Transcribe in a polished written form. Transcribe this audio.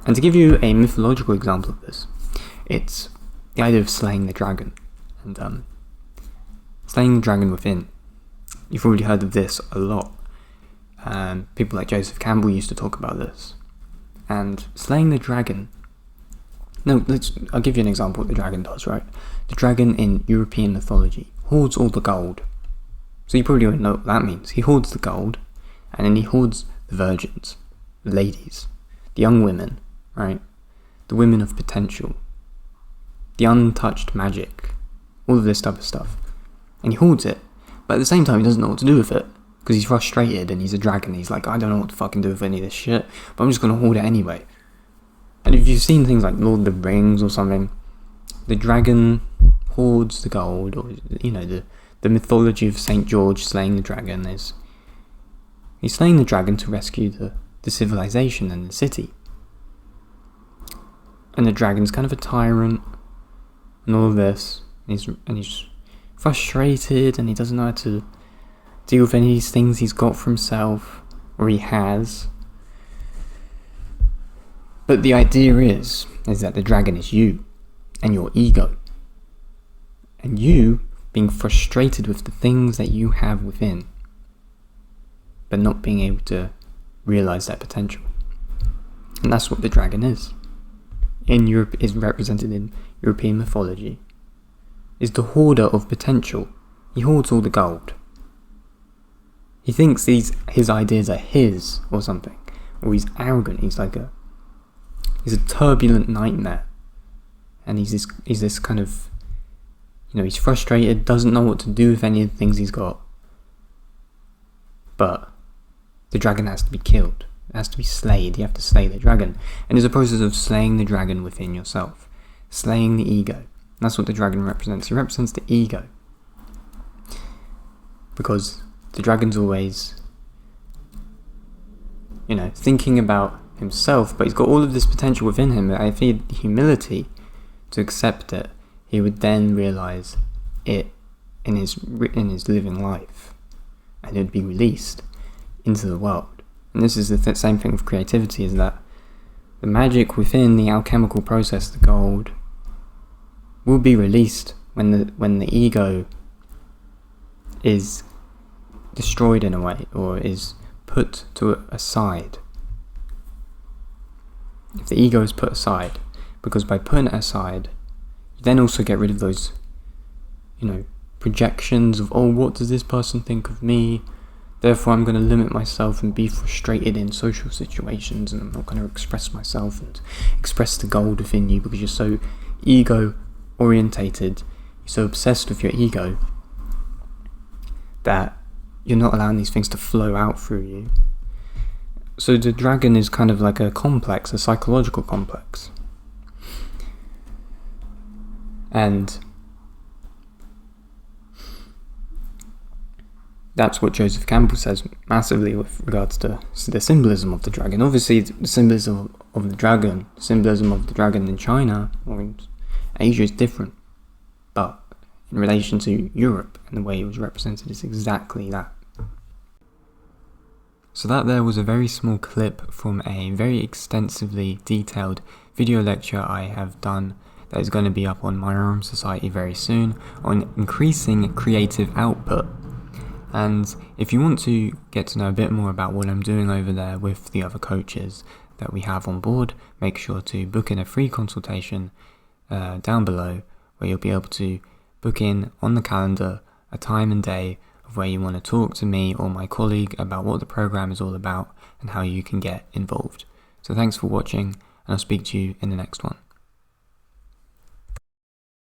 And to give you a mythological example of this, it's the idea of slaying the dragon. And slaying the dragon within. You've already heard of this a lot. People like Joseph Campbell used to talk about this. And slaying the dragon... I'll give you an example of what the dragon does, right? The dragon in European mythology hoards all the gold. So you probably already know what that means. He hoards the gold, and then he hoards the virgins, the ladies, the young women, right? The women of potential, the untouched magic, all of this type of stuff. And he hoards it, but at the same time he doesn't know what to do with it, because he's frustrated and he's a dragon. He's like, I don't know what to fucking do with any of this shit, but I'm just going to hoard it anyway. And if you've seen things like Lord of the Rings or something, the dragon hoards the gold, or the mythology of St. George slaying the dragon is he's slaying the dragon to rescue the civilization and the city. And the dragon's kind of a tyrant and all of this, and he's frustrated and he doesn't know how to deal with any of these things he's got for himself, or he has. But the idea is that the dragon is you and your ego. And you being frustrated with the things that you have within, but not being able to realize that potential. And that's what the dragon is. In Europe, is represented in European mythology, is the hoarder of potential. He hoards all the gold. He thinks his ideas are his or something, or he's arrogant. He's a turbulent nightmare, and he's this kind of, he's frustrated, doesn't know what to do with any of the things he's got. But the dragon has to be killed. It has to be slayed. You have to slay the dragon. And it's a process of slaying the dragon within yourself. Slaying the ego. That's what the dragon represents. It represents the ego. Because the dragon's always, thinking about himself, but he's got all of this potential within him. If he had the humility to accept it, he would then realize it in his living life, and it would be released into the world. And this is the same thing with creativity, is that the magic within the alchemical process, the gold, will be released when the ego is destroyed in a way, or is put to a side. If the ego is put aside, because by putting it aside, you then also get rid of those, projections of, what does this person think of me? Therefore, I'm going to limit myself and be frustrated in social situations, and I'm not going to express myself and express the gold within you, because you're so ego-orientated, you're so obsessed with your ego, that you're not allowing these things to flow out through you. So the dragon is kind of like a complex, a psychological complex. And that's what Joseph Campbell says massively with regards to the symbolism of the dragon. Obviously, the symbolism of the dragon in China or in Asia is different. But in relation to Europe and the way it was represented, is exactly that. So that there was a very small clip from a very extensively detailed video lecture I have done that is going to be up on Myroam Society very soon on increasing creative output. And if you want to get to know a bit more about what I'm doing over there with the other coaches that we have on board, make sure to book in a free consultation down below, where you'll be able to book in on the calendar a time and day of where you want to talk to me or my colleague about what the program is all about and how you can get involved. So thanks for watching, and I'll speak to you in the next one.